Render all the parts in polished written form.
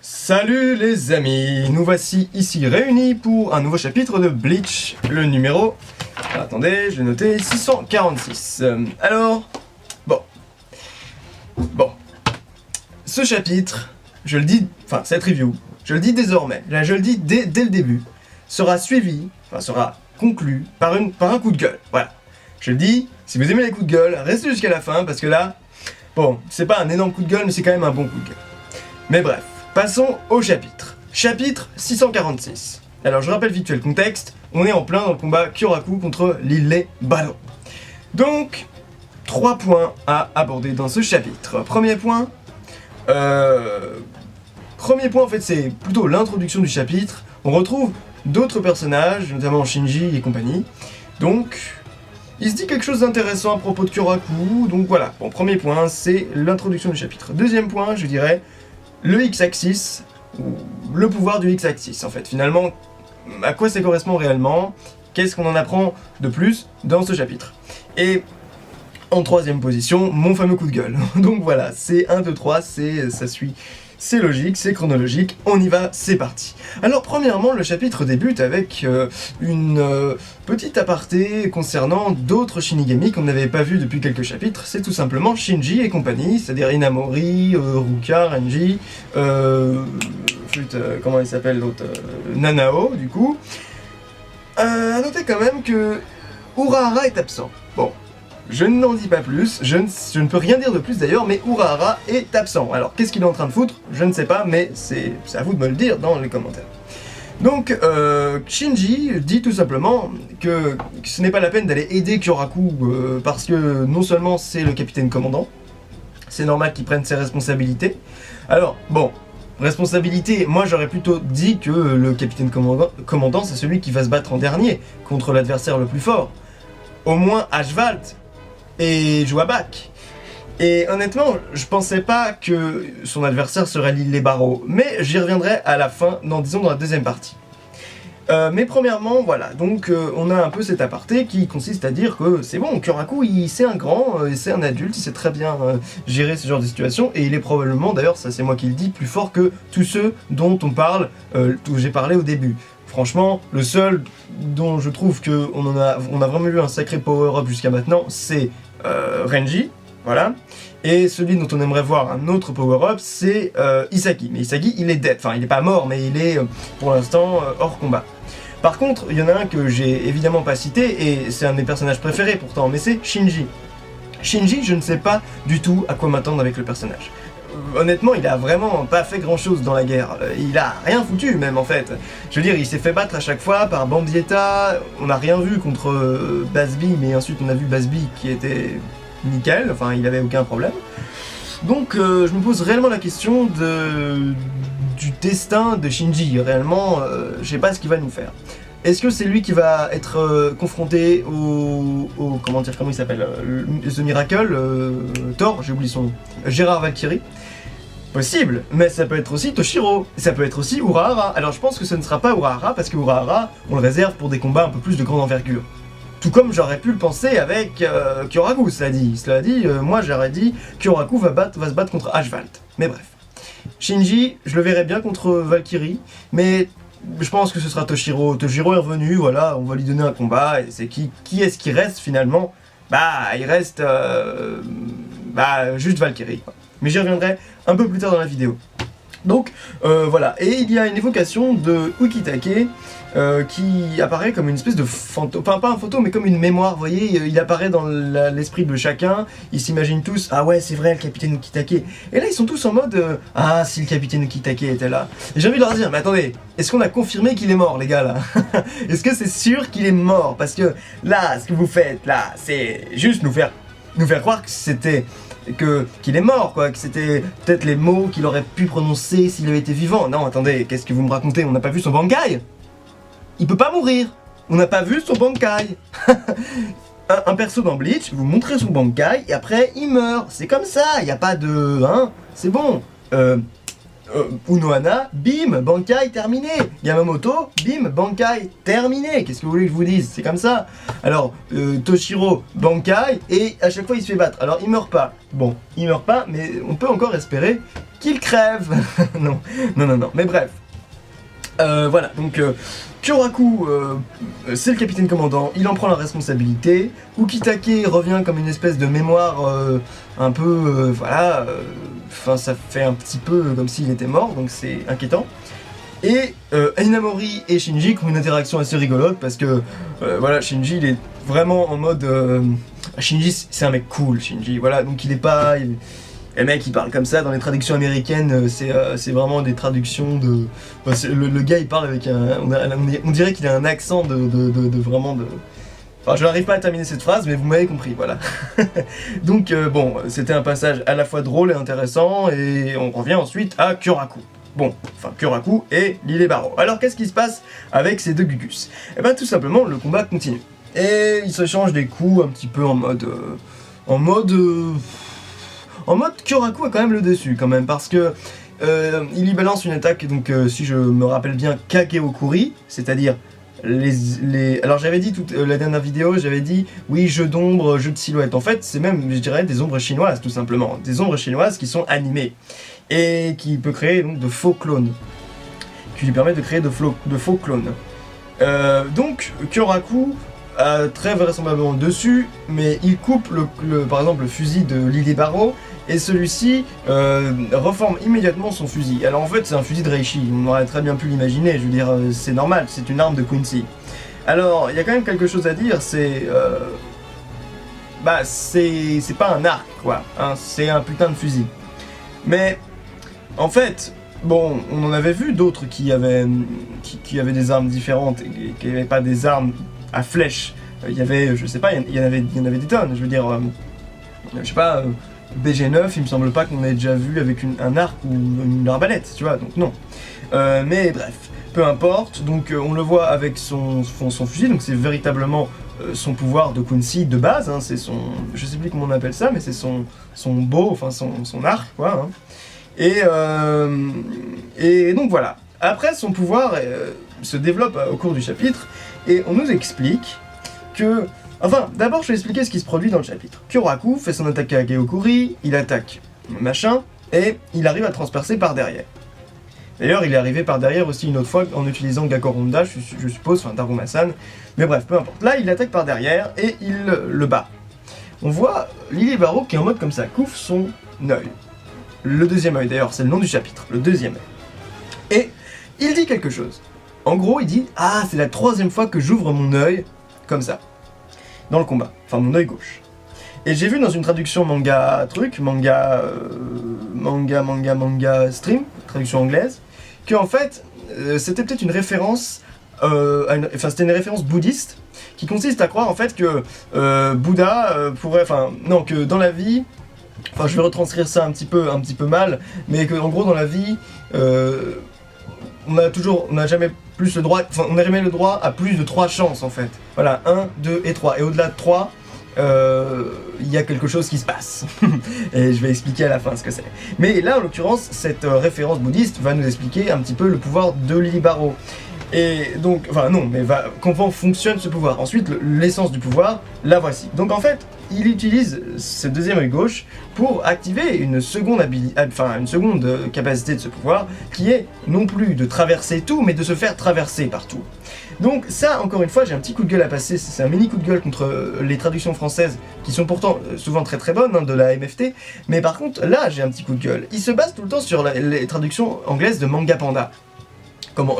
Salut les amis, nous voici ici réunis pour un nouveau chapitre de Bleach, le numéro... Attendez, je vais noter 646. Alors, bon, ce chapitre, je le dis, enfin cette review, je le dis désormais, là je le dis dès le début, sera suivi, enfin sera conclu par un coup de gueule, voilà. Je le dis, si vous aimez les coups de gueule, restez jusqu'à la fin parce que là, bon, c'est pas un énorme coup de gueule mais c'est quand même un bon coup de gueule. Mais bref. Passons au chapitre. Chapitre 646. Alors je rappelle vite fait le contexte, on est en plein dans le combat Kyoraku contre l'île Ballon. Donc, 3 points à aborder dans ce chapitre. Premier point en fait c'est plutôt l'introduction du chapitre. On retrouve d'autres personnages, notamment Shinji et compagnie. Donc, il se dit quelque chose d'intéressant à propos de Kyoraku, donc voilà. Bon, premier point, c'est l'introduction du chapitre. Deuxième point, je dirais... le X-Axis, ou le pouvoir du X-Axis en fait, finalement, à quoi ça correspond réellement, qu'est-ce qu'on en apprend de plus dans ce chapitre. Et en troisième position, mon fameux coup de gueule. Donc voilà, c'est 1, 2, 3, ça suit, c'est logique, c'est chronologique, on y va, c'est parti. Alors premièrement, le chapitre débute avec une petite aparté concernant d'autres Shinigami qu'on n'avait pas vu depuis quelques chapitres. C'est tout simplement Shinji et compagnie, c'est-à-dire Inamori, Ruka, Renji, comment il s'appelle l'autre, Nanao du coup. À noter quand même que Urahara est absent. Bon. Je n'en dis pas plus, je ne peux rien dire de plus d'ailleurs, mais Urahara est absent. Alors qu'est-ce qu'il est en train de foutre? Je ne sais pas, mais c'est à vous de me le dire dans les commentaires. Donc Shinji dit tout simplement que ce n'est pas la peine d'aller aider Kyoraku parce que non seulement c'est le capitaine commandant, c'est normal qu'il prenne ses responsabilités. Alors bon, responsabilité, moi j'aurais plutôt dit que le capitaine commandant c'est celui qui va se battre en dernier contre l'adversaire le plus fort. Au moins Ashvalt et Jouabak. Et honnêtement, je pensais pas que son adversaire serait l'île les barreaux, mais j'y reviendrai à la fin, disons dans la deuxième partie. Mais premièrement, voilà, donc on a un peu cet aparté qui consiste à dire que c'est bon, Kyoraku, c'est un grand, c'est un adulte, il sait très bien gérer ce genre de situation, et il est probablement, d'ailleurs, ça c'est moi qui le dis, plus fort que tous ceux dont on parle, dont j'ai parlé au début. Franchement, le seul dont je trouve qu'on a vraiment eu un sacré power-up jusqu'à maintenant, c'est Renji, voilà. Et celui dont on aimerait voir un autre power-up, c'est Isagi. Mais Isagi, il est dead, enfin il n'est pas mort, mais il est pour l'instant hors combat. Par contre, il y en a un que j'ai évidemment pas cité, et c'est un de mes personnages préférés pourtant, mais c'est Shinji. Shinji, je ne sais pas du tout à quoi m'attendre avec le personnage. Honnêtement, il a vraiment pas fait grand chose dans la guerre, il a rien foutu même en fait. Je veux dire, il s'est fait battre à chaque fois par Bandietta, on n'a rien vu contre Basby, mais ensuite on a vu Basby qui était nickel, enfin il avait aucun problème. Donc je me pose réellement la question du destin de Shinji, réellement, je sais pas ce qu'il va nous faire. Est-ce que c'est lui qui va être confronté au comment il s'appelle, The Miracle, Thor, j'ai oublié son nom, Gérard Valkyrie? Possible, mais ça peut être aussi Toshiro, ça peut être aussi Urahara. Alors je pense que ce ne sera pas Urahara, parce que Urahara, on le réserve pour des combats un peu plus de grande envergure. Tout comme j'aurais pu le penser avec Kyoraku, cela dit, moi j'aurais dit Kyoraku va se battre contre Ashvalt. Mais bref. Shinji, je le verrais bien contre Valkyrie, mais je pense que ce sera Toshiro. Toshiro est revenu, voilà, on va lui donner un combat, et c'est qui est-ce qui reste finalement? Bah, il reste juste Valkyrie. Mais j'y reviendrai un peu plus tard dans la vidéo. Donc voilà, et il y a une évocation de Ukitake qui apparaît comme une espèce de fantôme, enfin pas un fantôme mais comme une mémoire, vous voyez, il apparaît dans l'esprit de chacun, ils s'imaginent tous, ah ouais c'est vrai le capitaine Ukitake, et là ils sont tous en mode, ah si le capitaine Ukitake était là, et j'ai envie de leur dire, mais attendez, est-ce qu'on a confirmé qu'il est mort les gars là? Est-ce que c'est sûr qu'il est mort? Parce que là, ce que vous faites là, c'est juste nous faire croire que c'était... qu'il est mort, quoi, que c'était peut-être les mots qu'il aurait pu prononcer s'il avait été vivant. Non, attendez, qu'est-ce que vous me racontez? On n'a pas vu son Bankai? Il peut pas mourir. On n'a pas vu son Bankai. un perso dans Bleach, vous montrez son Bankai et après il meurt. C'est comme ça, il n'y a pas de... Hein, c'est bon. Unohana, bim, Bankai, terminé. Yamamoto, bim, Bankai, terminé. Qu'est-ce que vous voulez que je vous dise? C'est comme ça. Alors, Toshiro, Bankai, et à chaque fois il se fait battre. Alors, il meurt pas. Bon, il meurt pas, mais on peut encore espérer qu'il crève. Non, non, non, non. Mais bref. Voilà, donc Kyoraku, c'est le capitaine commandant, il en prend la responsabilité. Ukitake revient comme une espèce de mémoire un peu, voilà, enfin ça fait un petit peu comme s'il était mort, donc c'est inquiétant. Et Inamori et Shinji ont une interaction assez rigolote parce que, voilà, Shinji il est vraiment en mode... Shinji c'est un mec cool, Shinji, voilà, donc il est pas... Et le mec il parle comme ça, dans les traductions américaines, c'est vraiment des traductions de... Le gars il parle avec un... On dirait qu'il a un accent de vraiment de... Enfin je n'arrive pas à terminer cette phrase, mais vous m'avez compris, voilà. Donc bon, c'était un passage à la fois drôle et intéressant, et on revient ensuite à Kyoraku. Bon, enfin Kyoraku et Lilibaro. Alors qu'est-ce qui se passe avec ces deux Gugus? Eh ben tout simplement, le combat continue. Et ils se changent des coups un petit peu en mode... En mode Kyoraku a quand même le dessus quand même parce que il y balance une attaque, donc si je me rappelle bien, Kageokuri, c'est-à-dire les... Alors j'avais dit la dernière vidéo, j'avais dit oui, jeu d'ombre, jeu de silhouette. En fait c'est même, je dirais, des ombres chinoises tout simplement. Des ombres chinoises qui sont animées et qui peut créer donc de faux clones. Qui lui permet de créer de faux clones. Donc Kyoraku a très vraisemblablement dessus, mais il coupe par exemple le fusil de Lilibaro et celui-ci reforme immédiatement son fusil. Alors en fait c'est un fusil de Reishi, on aurait très bien pu l'imaginer, je veux dire c'est normal, c'est une arme de Quincy. Alors il y a quand même quelque chose à dire, c'est c'est pas un arc quoi, hein, c'est un putain de fusil. Mais en fait, bon, on en avait vu d'autres qui avaient des armes différentes et qui n'avaient pas des armes à flèche. Il y avait, je sais pas, il y en avait des tonnes, je veux dire, je sais pas, BG9, il me semble pas qu'on ait déjà vu avec un arc ou une arbalète, tu vois, donc non. Mais bref, peu importe, donc on le voit avec son fusil, donc c'est véritablement son pouvoir de Quincy de base, hein, c'est son, je sais plus comment on appelle ça, mais c'est son bow, enfin son arc, quoi, hein. Et donc voilà. Après, son pouvoir se développe au cours du chapitre, et on nous explique que... Enfin, d'abord je vais expliquer ce qui se produit dans le chapitre. Kyoraku fait son attaque à Kageokuri, il attaque machin, et il arrive à transpercer par derrière. D'ailleurs, il est arrivé par derrière aussi une autre fois en utilisant Gakoronda, je suppose, enfin Daruma-san, mais bref, peu importe. Là, il attaque par derrière, et il le bat. On voit Lilibaro qui est en mode comme ça, couvre son œil. Le deuxième œil, d'ailleurs, c'est le nom du chapitre, le deuxième œil. Et il dit quelque chose. En gros, il dit « Ah, c'est la troisième fois que j'ouvre mon œil, comme ça, dans le combat. Enfin, mon œil gauche. » Et j'ai vu dans une traduction manga stream, traduction anglaise, que en fait, c'était peut-être une référence, c'était une référence bouddhiste, qui consiste à croire en fait que Bouddha pourrait, que dans la vie, enfin je vais retranscrire ça un petit peu mal, mais que en gros dans la vie, on n'a jamais plus le droit, on n'a jamais le droit à plus de 3 chances en fait. Voilà, 1, 2 et 3. Et au-delà de 3, il y a quelque chose qui se passe. Et je vais expliquer à la fin ce que c'est. Mais là, en l'occurrence, cette référence bouddhiste va nous expliquer un petit peu le pouvoir de Lilibaro. Et donc, comment fonctionne ce pouvoir. Ensuite, l'essence du pouvoir, la voici. Donc en fait, il utilise ce deuxième œil gauche pour activer une seconde capacité de ce pouvoir, qui est non plus de traverser tout, mais de se faire traverser par tout. Donc ça, encore une fois, j'ai un petit coup de gueule à passer, c'est un mini coup de gueule contre les traductions françaises, qui sont pourtant souvent très très bonnes, hein, de la MFT, mais par contre, là, j'ai un petit coup de gueule. Ils se basent tout le temps sur les traductions anglaises de Manga Panda.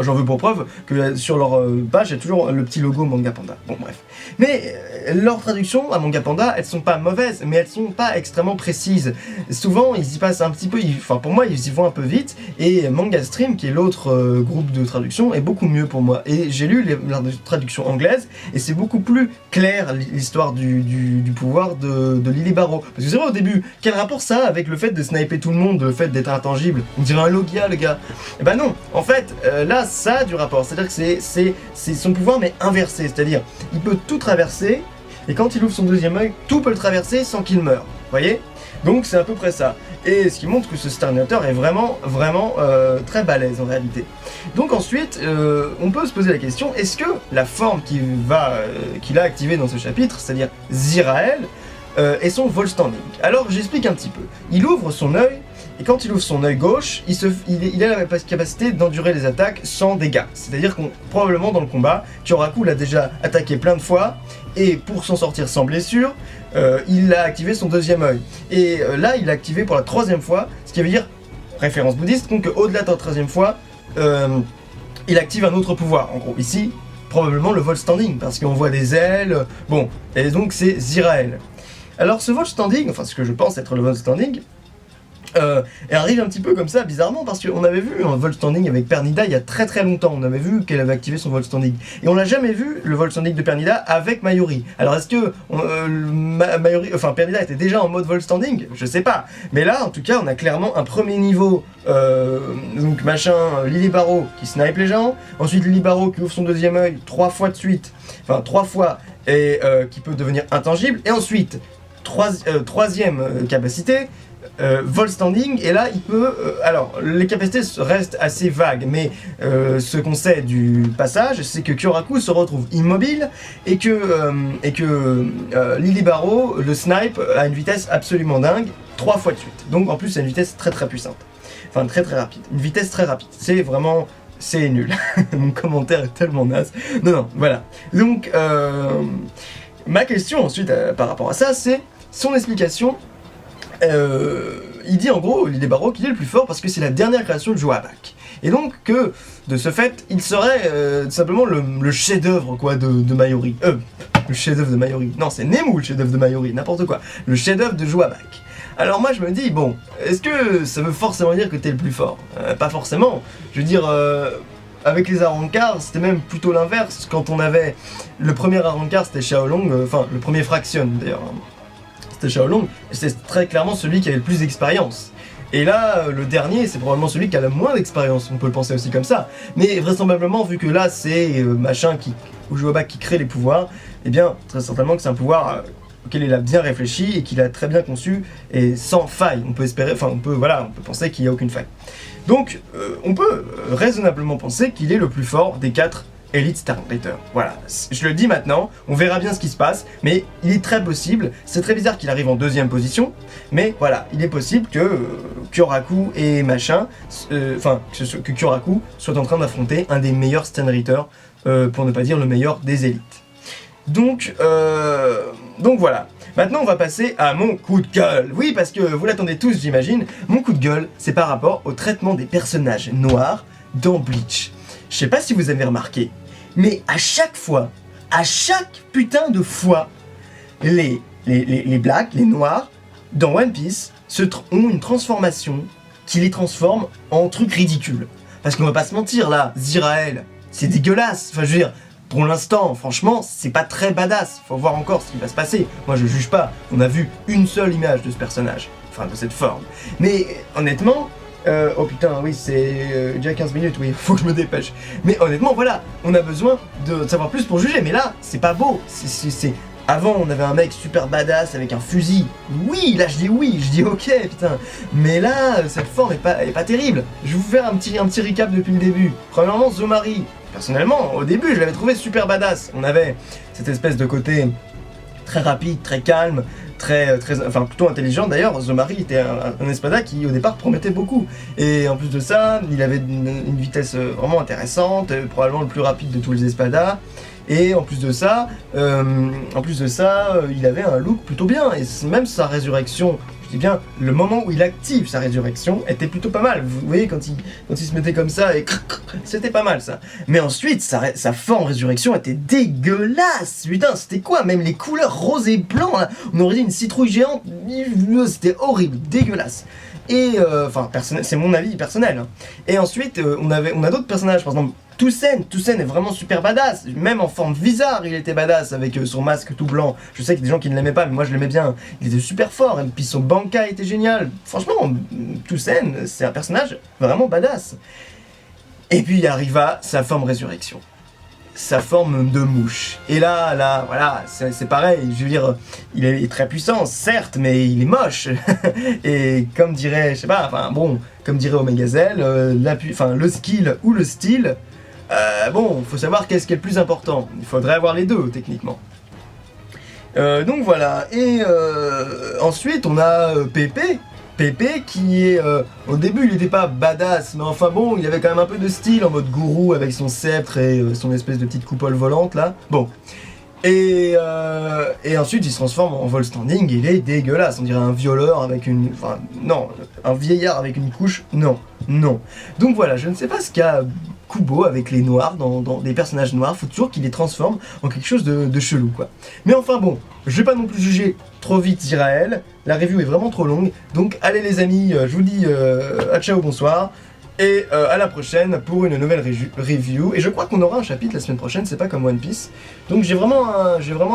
J'en veux pour preuve que sur leur page, il y a toujours le petit logo Manga Panda. Bon, bref. Mais leurs traductions à Manga Panda, elles sont pas mauvaises, mais elles sont pas extrêmement précises. Souvent, ils y passent un petit peu, pour moi, ils y vont un peu vite, et Manga Stream, qui est l'autre groupe de traduction, est beaucoup mieux pour moi. Et j'ai lu la traduction anglaise, et c'est beaucoup plus clair l'histoire du pouvoir de Lilibaro. Parce que c'est vrai au début, quel rapport ça avec le fait de sniper tout le monde, le fait d'être intangible? On dirait un Logia, le gars. Et ben non, en fait, là, ça a du rapport. C'est-à-dire que c'est son pouvoir, mais inversé. C'est-à-dire, il peut tout traverser, et quand il ouvre son deuxième œil, tout peut le traverser sans qu'il meure. Vous voyez? Donc c'est à peu près ça. et ce qui montre que ce Sterminator est vraiment très balèze en réalité. Donc ensuite, on peut se poser la question, est-ce que la forme qu'il a activée dans ce chapitre, c'est-à-dire Zirael, est son Volstanding? Alors j'explique un petit peu. Il ouvre son œil, et quand il ouvre son œil gauche, il a la capacité d'endurer les attaques sans dégâts. C'est-à-dire qu'on probablement dans le combat, Kyoraku l'a déjà attaqué plein de fois, et pour s'en sortir sans blessure, il a activé son deuxième œil. Et là, il l'a activé pour la troisième fois, ce qui veut dire, référence bouddhiste, donc au-delà de la troisième fois, il active un autre pouvoir. En gros, ici, probablement le Volstanding, parce qu'on voit des ailes, bon, et donc c'est Zirael. Alors ce Volstanding, enfin ce que je pense être le Volstanding, et arrive un petit peu comme ça, bizarrement, parce qu'on avait vu un Volstanding avec Pernida il y a très longtemps, on avait vu qu'elle avait activé son Volstanding, et on l'a jamais vu, le Volstanding de Pernida, avec Mayuri. Alors est-ce que Pernida était déjà en mode Volstanding? Je sais pas, mais là, en tout cas, on a clairement un premier niveau, donc machin, Lilibaro qui snipe les gens, ensuite Lilibaro qui ouvre son deuxième œil 3 fois de suite, enfin 3 fois, et qui peut devenir intangible, et ensuite, troisième capacité, Volstanding, et là il peut... alors, les capacités restent assez vagues, mais ce qu'on sait du passage, c'est que Kyoraku se retrouve immobile, et que Lilibaro, le snipe, a une vitesse absolument dingue, 3 fois de suite. Donc en plus c'est une vitesse très puissante. Enfin très rapide. Une vitesse très rapide. C'est vraiment... c'est nul. Mon commentaire est tellement naze. Non, voilà. Donc, ma question ensuite par rapport à ça, c'est son explication. Il dit en gros, Lilibaro, qu'il est le plus fort parce que c'est la dernière création de Joabak. Et donc que, de ce fait, il serait tout simplement le chef-d'œuvre quoi de Mayuri. Le chef-d'œuvre de Mayuri. Non, c'est Nemu le chef-d'œuvre de Mayuri, n'importe quoi. Le chef-d'œuvre de Joabak. Alors moi je me dis, bon, est-ce que ça veut forcément dire que t'es le plus fort? Pas forcément. Je veux dire, avec les Arrancars, c'était même plutôt l'inverse. Quand on avait le premier Arrancar, c'était Xiaolong, enfin le premier Fraction d'ailleurs. C'était Xiaolong, c'est très clairement celui qui avait le plus d'expérience. Et là, le dernier, c'est probablement celui qui a le moins d'expérience, on peut le penser aussi comme ça. Mais vraisemblablement, vu que là, c'est ou Joabak qui crée les pouvoirs, eh bien, très certainement que c'est un pouvoir auquel il a bien réfléchi et qu'il a très bien conçu et sans faille. On peut espérer, enfin, on peut penser qu'il n'y a aucune faille. Donc, on peut raisonnablement penser qu'il est le plus fort des 4 Elite Starfighter. Voilà, je le dis maintenant, on verra bien ce qui se passe, mais il est très possible, c'est très bizarre qu'il arrive en deuxième position, mais voilà, il est possible que Kyoraku et machin, que Kyoraku soit en train d'affronter un des meilleurs Stanritter, pour ne pas dire le meilleur des élites. Donc voilà. Maintenant, on va passer à mon coup de gueule. Oui, parce que vous l'attendez tous, j'imagine. Mon coup de gueule, c'est par rapport au traitement des personnages noirs dans Bleach. Je sais pas si vous avez remarqué, mais à chaque fois, à chaque putain de fois, les blacks, les noirs, dans One Piece, ont une transformation qui les transforme en trucs ridicules. Parce qu'on va pas se mentir là, Zirael, c'est dégueulasse. Enfin je veux dire, pour l'instant, franchement, c'est pas très badass. Faut voir encore ce qui va se passer. Moi je juge pas, on a vu une seule image de ce personnage, enfin de cette forme. Mais honnêtement... oh putain, oui, c'est déjà 15 minutes, oui, faut que je me dépêche. Mais honnêtement, voilà, on a besoin de savoir plus pour juger, mais là, c'est pas beau. Avant, on avait un mec super badass avec un fusil. Oui, là, je dis ok, putain. Mais là, cette forme est pas terrible. Je vais vous faire un petit recap depuis le début. Premièrement, Zomari. Personnellement, au début, je l'avais trouvé super badass. On avait cette espèce de côté très rapide, très calme, enfin plutôt intelligent d'ailleurs. Zomari était un espada qui au départ promettait beaucoup, et en plus de ça il avait une vitesse vraiment intéressante, probablement le plus rapide de tous les espadas, et en plus de ça il avait un look plutôt bien, et même sa résurrection, je dis bien le moment où il active sa résurrection était plutôt pas mal. Vous voyez quand il se mettait comme ça et c'était pas mal ça. Mais ensuite sa forme résurrection était dégueulasse. Putain, c'était quoi? Même les couleurs rose et blanc là, on aurait dit une citrouille géante, c'était horrible, dégueulasse. Et enfin c'est mon avis personnel. Hein. Et ensuite on a d'autres personnages, par exemple Toussaint est vraiment super badass, même en forme bizarre il était badass avec son masque tout blanc. Je sais qu'il y a des gens qui ne l'aimaient pas, mais moi je l'aimais bien, il était super fort, et puis son banka était génial. Franchement, Toussaint, c'est un personnage vraiment badass. Et puis il arriva sa forme résurrection. sa forme de mouche. Et là, voilà, c'est pareil, je veux dire, il est très puissant, certes, mais il est moche. Et comme dirait, je sais pas, enfin bon, comme dirait Omegazel, le skill ou le style, bon, faut savoir qu'est-ce qui est le plus important. Il faudrait avoir les deux, techniquement. Donc voilà, et ensuite on a Pépé. Pépé qui est, au début il n'était pas badass, mais enfin bon, il avait quand même un peu de style en mode gourou avec son sceptre et son espèce de petite coupole volante là. Bon. Et ensuite il se transforme en vol standing, il est dégueulasse, on dirait un violeur avec une... Enfin non, un vieillard avec une couche, non, non. Donc voilà, je ne sais pas ce qu'a Kubo avec les noirs, dans des personnages noirs, faut toujours qu'il les transforme en quelque chose de chelou quoi. Mais enfin bon, je vais pas non plus juger trop vite Zirael, la review est vraiment trop longue, donc allez les amis, je vous dis à ciao, bonsoir. Et à la prochaine pour une nouvelle review. Et je crois qu'on aura un chapitre la semaine prochaine, c'est pas comme One Piece. Donc j'ai vraiment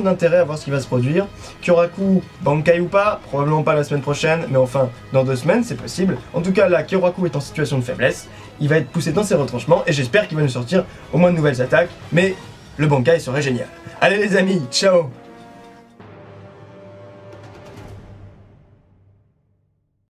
de l'intérêt à voir ce qui va se produire. Kyoraku, Bankai ou pas, probablement pas la semaine prochaine, mais enfin dans 2 semaines c'est possible. En tout cas là, Kyoraku est en situation de faiblesse. Il va être poussé dans ses retranchements et j'espère qu'il va nous sortir au moins de nouvelles attaques. Mais le Bankai serait génial. Allez les amis, ciao!